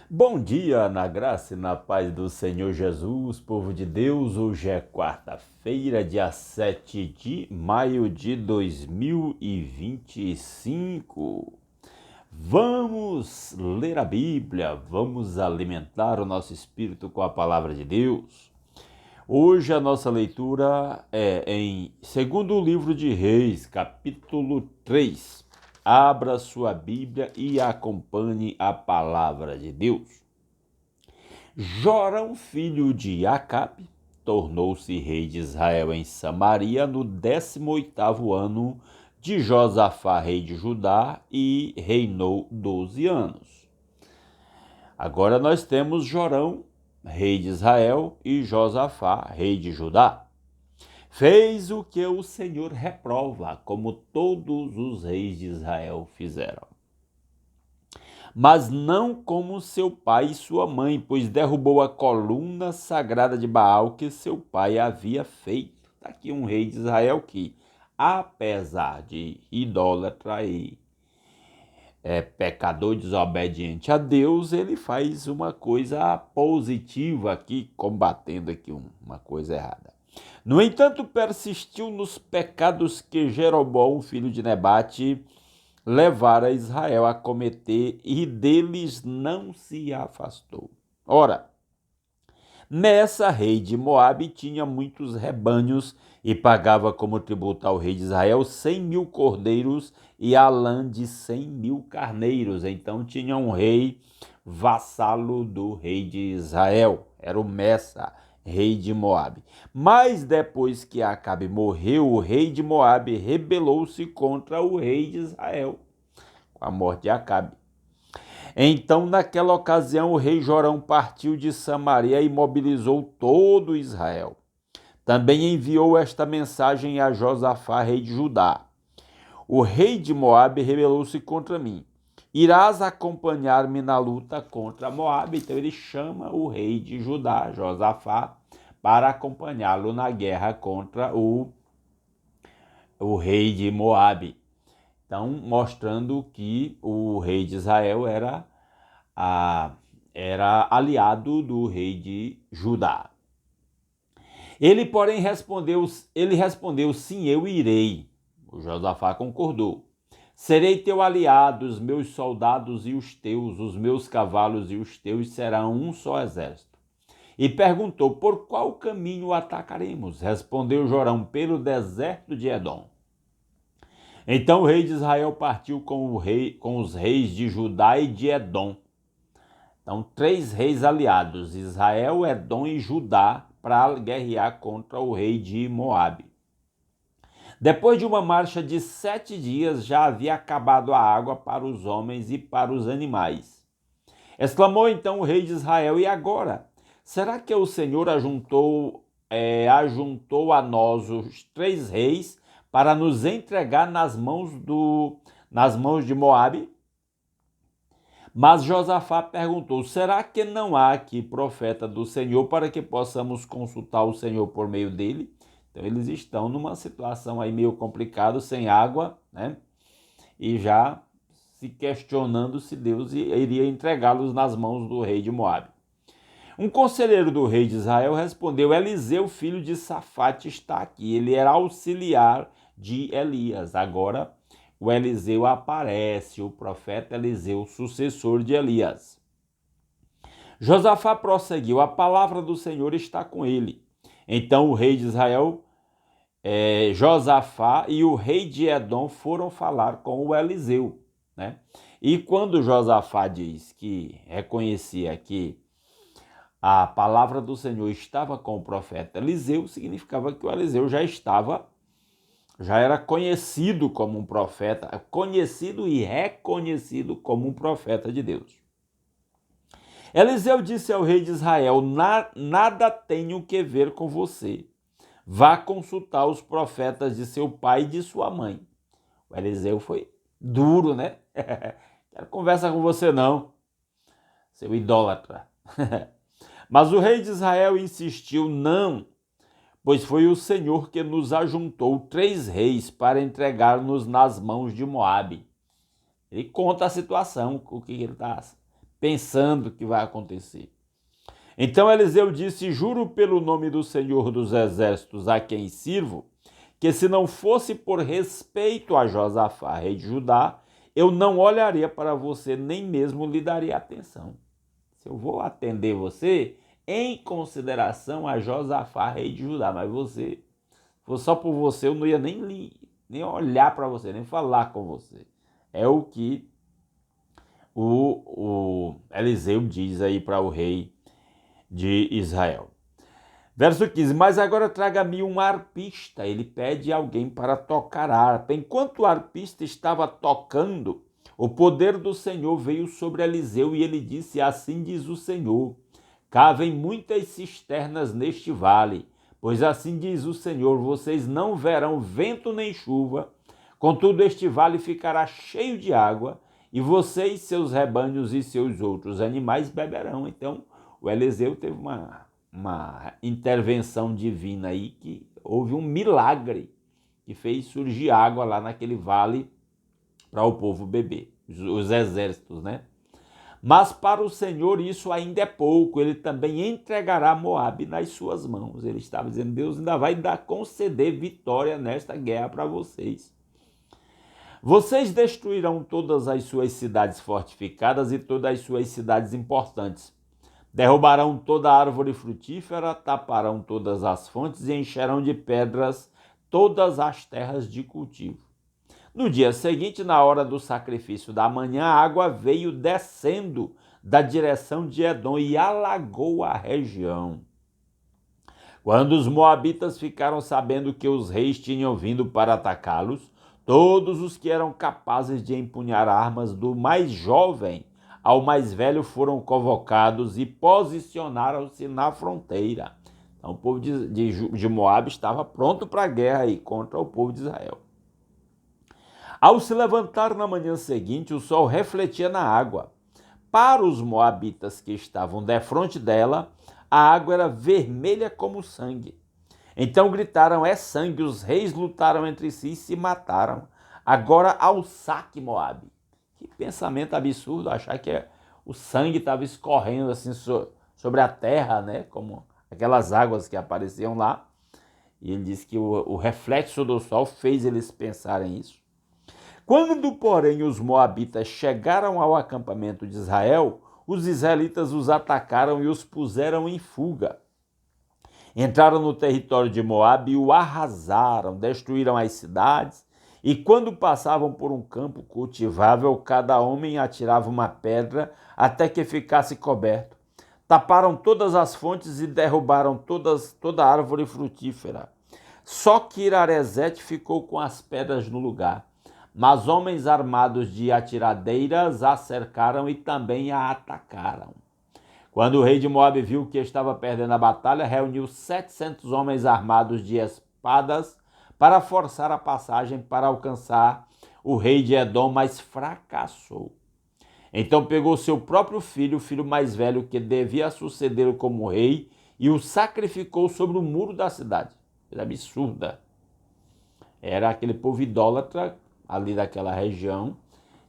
Bom dia, na graça e na paz do Senhor Jesus, povo de Deus. Hoje é quarta-feira, dia 7 de maio de 2025. Vamos ler a Bíblia, vamos alimentar o nosso espírito com a palavra de Deus. Hoje a nossa leitura é em segundo livro de Reis, capítulo 3. Abra sua Bíblia e acompanhe a palavra de Deus. Jorão, filho de Acabe, tornou-se rei de Israel em Samaria no 18º ano de Josafá, rei de Judá, e reinou 12 anos. Agora nós temos Jorão, rei de Israel, e Josafá, rei de Judá. Fez o que o Senhor reprova, como todos os reis de Israel fizeram. Mas não como seu pai e sua mãe, pois derrubou a coluna sagrada de Baal que seu pai havia feito. Está aqui um rei de Israel que, apesar de idólatra e pecador desobediente a Deus, ele faz uma coisa positiva aqui, combatendo aqui uma coisa errada. No entanto, persistiu nos pecados que Jeroboão, filho de Nebate, levara Israel a cometer, e deles não se afastou. Ora, nessa rei de Moabe tinha muitos rebanhos e pagava como tributo ao rei de Israel 100.000 cordeiros e a lã de 100.000 carneiros. Então tinha um rei vassalo do rei de Israel, era o Messa, rei de Moabe. Mas depois que Acabe morreu, o rei de Moabe rebelou-se contra o rei de Israel, com a morte de Acabe. Então, naquela ocasião, o rei Jorão partiu de Samaria e mobilizou todo Israel. Também enviou esta mensagem a Josafá, rei de Judá: o rei de Moabe rebelou-se contra mim. Irás acompanhar-me na luta contra Moabe. Então ele chama o rei de Judá, Josafá, para acompanhá-lo na guerra contra o rei de Moabe. Então, mostrando que o rei de Israel era aliado do rei de Judá. Ele, porém, respondeu, sim, eu irei. O Josafá concordou. Serei teu aliado, os meus soldados e os teus, os meus cavalos e os teus serão um só exército. E perguntou, por qual caminho atacaremos? Respondeu Jorão, pelo deserto de Edom. Então o rei de Israel partiu com os reis de Judá e de Edom. Então, 3 reis aliados, Israel, Edom e Judá, para guerrear contra o rei de Moabe. Depois de uma marcha de 7 dias, já havia acabado a água para os homens e para os animais. Exclamou então o rei de Israel, e agora? Será que o Senhor ajuntou a nós os 3 reis para nos entregar nas mãos de Moabe? Mas Josafá perguntou, será que não há aqui profeta do Senhor para que possamos consultar o Senhor por meio dele? Então eles estão numa situação aí meio complicada, sem água, né? E já se questionando se Deus iria entregá-los nas mãos do rei de Moabe. Um conselheiro do rei de Israel respondeu, Eliseu, filho de Safate, está aqui. Ele era auxiliar de Elias. Agora o Eliseu aparece, o profeta Eliseu, sucessor de Elias. Josafá prosseguiu, a palavra do Senhor está com ele. Então o rei de Israel, Josafá, e o rei de Edom foram falar com o Eliseu, né? E quando Josafá diz que reconhecia que a palavra do Senhor estava com o profeta Eliseu, significava que o Eliseu já era conhecido como um profeta, conhecido e reconhecido como um profeta de Deus. Eliseu disse ao rei de Israel, nada tenho que ver com você. Vá consultar os profetas de seu pai e de sua mãe. O Eliseu foi duro, né? Quero conversa com você não, seu idólatra. Mas o rei de Israel insistiu, não, pois foi o Senhor que nos ajuntou 3 reis para entregar-nos nas mãos de Moabe. Ele conta a situação, o que ele está pensando que vai acontecer. Então Eliseu disse: juro pelo nome do Senhor dos Exércitos, a quem sirvo, que se não fosse por respeito a Josafá, rei de Judá, eu não olharia para você, nem mesmo lhe daria atenção. Se eu vou atender você, em consideração a Josafá, rei de Judá, mas você, se fosse só por você, eu não ia nem olhar para você, nem falar com você. É o que o Eliseu diz aí para o rei de Israel. Verso 15, mas agora traga-me um arpista. Ele pede alguém para tocar harpa. Enquanto o arpista estava tocando, o poder do Senhor veio sobre Eliseu e ele disse: assim diz o Senhor, cavem muitas cisternas neste vale, pois assim diz o Senhor, vocês não verão vento nem chuva, contudo este vale ficará cheio de água, e vocês, seus rebanhos e seus outros animais beberão. Então, o Eliseu teve uma intervenção divina aí, que houve um milagre que fez surgir água lá naquele vale para o povo beber, os exércitos, né? Mas para o Senhor isso ainda é pouco, ele também entregará Moabe nas suas mãos. Ele estava dizendo: Deus ainda vai conceder vitória nesta guerra para vocês. Vocês destruirão todas as suas cidades fortificadas e todas as suas cidades importantes. Derrubarão toda a árvore frutífera, taparão todas as fontes e encherão de pedras todas as terras de cultivo. No dia seguinte, na hora do sacrifício da manhã, a água veio descendo da direção de Edom e alagou a região. Quando os moabitas ficaram sabendo que os reis tinham vindo para atacá-los, todos os que eram capazes de empunhar armas, do mais jovem ao mais velho, foram convocados e posicionaram-se na fronteira. Então o povo de Moabe estava pronto para a guerra aí contra o povo de Israel. Ao se levantar na manhã seguinte, o sol refletia na água. Para os moabitas que estavam defronte dela, a água era vermelha como sangue. Então gritaram: é sangue! Os reis lutaram entre si e se mataram. Agora ao saque, Moabe. Que pensamento absurdo, achar que o sangue estava escorrendo assim sobre a terra, né? Como aquelas águas que apareciam lá. E ele diz que o reflexo do sol fez eles pensarem isso. Quando, porém, os moabitas chegaram ao acampamento de Israel, os israelitas os atacaram e os puseram em fuga. Entraram no território de Moabe e o arrasaram, destruíram as cidades, e quando passavam por um campo cultivável, cada homem atirava uma pedra até que ficasse coberto. Taparam todas as fontes e derrubaram toda a árvore frutífera. Só Kir-Aresete ficou com as pedras no lugar. Mas homens armados de atiradeiras a cercaram e também a atacaram. Quando o rei de Moabe viu que estava perdendo a batalha, reuniu 700 homens armados de espadas para forçar a passagem para alcançar o rei de Edom, mas fracassou. Então pegou seu próprio filho, o filho mais velho, que devia sucedê-lo como rei, e o sacrificou sobre o muro da cidade. Coisa absurda. Era aquele povo idólatra ali daquela região,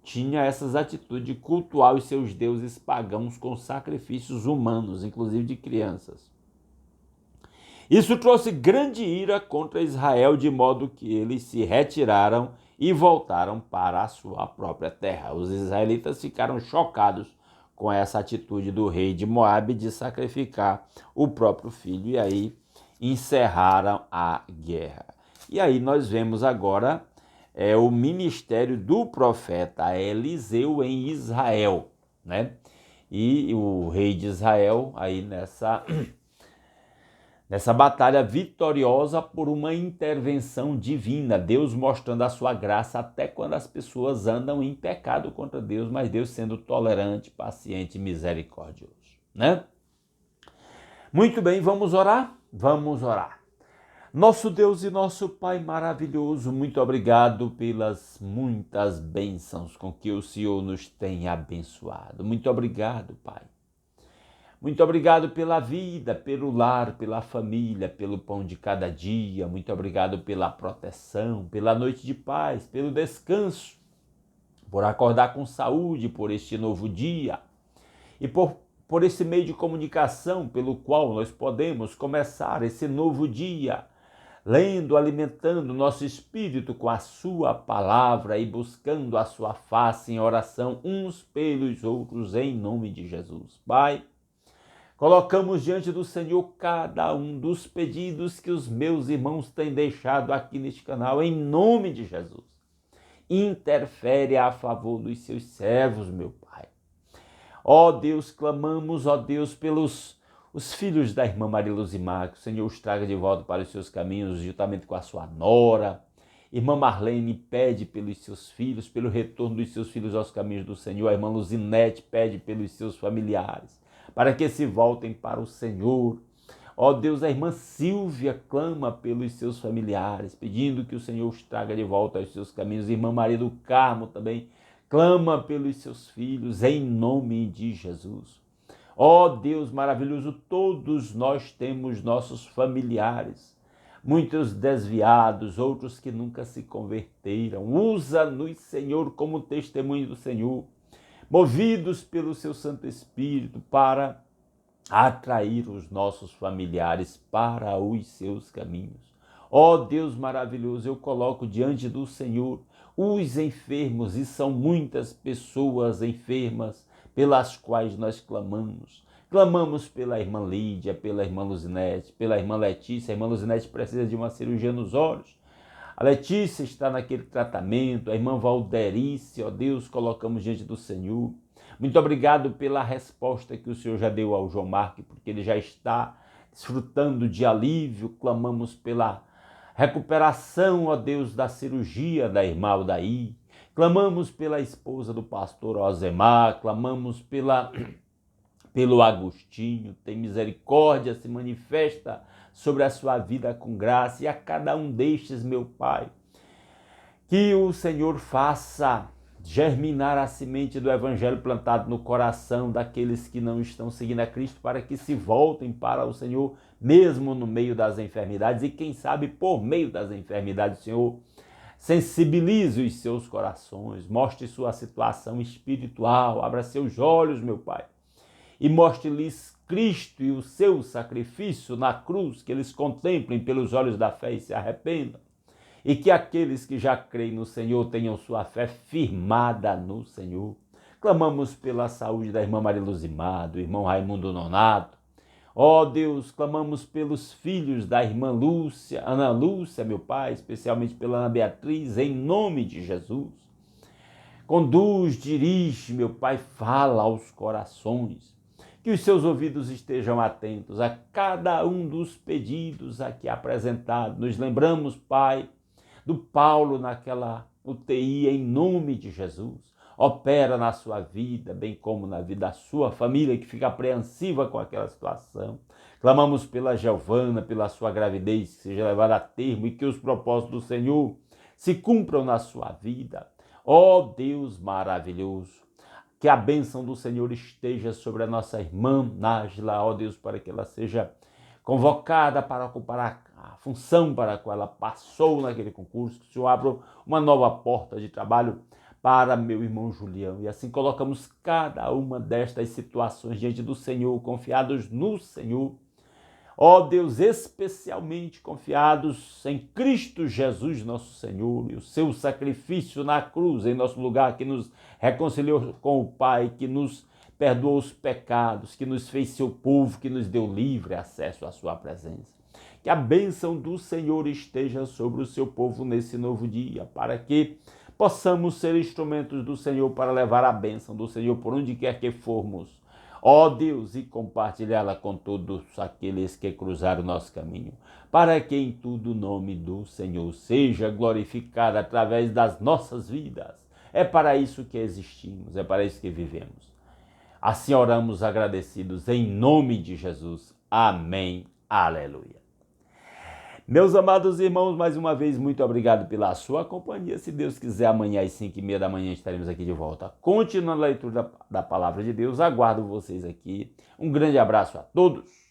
tinha essas atitudes de cultuar os seus deuses pagãos com sacrifícios humanos, inclusive de crianças. Isso trouxe grande ira contra Israel, de modo que eles se retiraram e voltaram para a sua própria terra. Os israelitas ficaram chocados com essa atitude do rei de Moabe de sacrificar o próprio filho, e aí encerraram a guerra. E aí nós vemos agora o ministério do profeta Eliseu em Israel, né? E o rei de Israel aí nessa batalha vitoriosa por uma intervenção divina, Deus mostrando a sua graça até quando as pessoas andam em pecado contra Deus, mas Deus sendo tolerante, paciente e misericordioso, né? Muito bem, vamos orar? Vamos orar. Nosso Deus e nosso Pai maravilhoso, muito obrigado pelas muitas bênçãos com que o Senhor nos tem abençoado. Muito obrigado, Pai. Muito obrigado pela vida, pelo lar, pela família, pelo pão de cada dia. Muito obrigado pela proteção, pela noite de paz, pelo descanso, por acordar com saúde por este novo dia. e por esse meio de comunicação pelo qual nós podemos começar esse novo dia, lendo, alimentando nosso espírito com a sua palavra e buscando a sua face em oração uns pelos outros, em nome de Jesus. Pai, colocamos diante do Senhor cada um dos pedidos que os meus irmãos têm deixado aqui neste canal, em nome de Jesus. Interfere a favor dos seus servos, meu Pai. Ó Deus, clamamos, ó Deus, pelos os filhos da irmã Maria Luzimar, que o Senhor os traga de volta para os seus caminhos, juntamente com a sua nora. Irmã Marlene pede pelos seus filhos, pelo retorno dos seus filhos aos caminhos do Senhor. A irmã Luzinete pede pelos seus familiares, para que se voltem para o Senhor. Ó Deus, a irmã Silvia clama pelos seus familiares, pedindo que o Senhor os traga de volta aos seus caminhos. Irmã Maria do Carmo também clama pelos seus filhos, em nome de Jesus. Ó Deus maravilhoso, todos nós temos nossos familiares, muitos desviados, outros que nunca se converteram. Usa-nos, Senhor, como testemunho do Senhor, movidos pelo seu Santo Espírito, para atrair os nossos familiares para os seus caminhos. Ó Deus maravilhoso, eu coloco diante do Senhor os enfermos, e são muitas pessoas enfermas pelas quais nós clamamos. Clamamos pela irmã Lídia, pela irmã Luzinete, pela irmã Letícia. A irmã Luzinete precisa de uma cirurgia nos olhos. A Letícia está naquele tratamento. A irmã Valderice, ó Deus, colocamos diante do Senhor. Muito obrigado pela resposta que o Senhor já deu ao João Marques, porque ele já está desfrutando de alívio. Clamamos pela recuperação, ó Deus, da cirurgia da irmã Aldair. Clamamos pela esposa do pastor Osemar, clamamos pelo Agostinho. Tem misericórdia, se manifesta sobre a sua vida com graça, e a cada um destes, meu Pai, que o Senhor faça germinar a semente do Evangelho plantado no coração daqueles que não estão seguindo a Cristo, para que se voltem para o Senhor, mesmo no meio das enfermidades, e quem sabe por meio das enfermidades, o Senhor sensibilize os seus corações, mostre sua situação espiritual, abra seus olhos, meu Pai, e mostre-lhes Cristo e o seu sacrifício na cruz, que eles contemplem pelos olhos da fé e se arrependam. E que aqueles que já creem no Senhor tenham sua fé firmada no Senhor. Clamamos pela saúde da irmã Maria Luzimar, do irmão Raimundo Nonato. Ó Deus, clamamos pelos filhos da irmã Lúcia, Ana Lúcia, meu Pai, especialmente pela Ana Beatriz, em nome de Jesus. Conduz, dirige, meu Pai, fala aos corações. Que os seus ouvidos estejam atentos a cada um dos pedidos aqui apresentados. Nos lembramos, Pai, do Paulo naquela UTI, em nome de Jesus. Opera na sua vida, bem como na vida da sua família, que fica apreensiva com aquela situação. Clamamos pela Giovana, pela sua gravidez, que seja levada a termo, e que os propósitos do Senhor se cumpram na sua vida. Ó Deus maravilhoso, que a bênção do Senhor esteja sobre a nossa irmã Nájila, ó Deus, para que ela seja convocada para ocupar a função para a qual ela passou naquele concurso, que o Senhor abra uma nova porta de trabalho para meu irmão Julião. E assim colocamos cada uma destas situações diante do Senhor, confiados no Senhor. Ó Deus, especialmente confiados em Cristo Jesus, nosso Senhor, e o seu sacrifício na cruz em nosso lugar, que nos reconciliou com o Pai, que nos perdoou os pecados, que nos fez seu povo, que nos deu livre acesso à sua presença. Que a bênção do Senhor esteja sobre o seu povo nesse novo dia, para que possamos ser instrumentos do Senhor para levar a bênção do Senhor por onde quer que formos. Ó Deus, e compartilhá-la com todos aqueles que cruzaram o nosso caminho, para que em tudo o nome do Senhor seja glorificado através das nossas vidas. É para isso que existimos, é para isso que vivemos. Assim oramos agradecidos em nome de Jesus. Amém. Aleluia. Meus amados irmãos, mais uma vez, muito obrigado pela sua companhia. Se Deus quiser, amanhã às 5h30 da manhã estaremos aqui de volta, continuando a leitura da palavra de Deus. Aguardo vocês aqui. Um grande abraço a todos.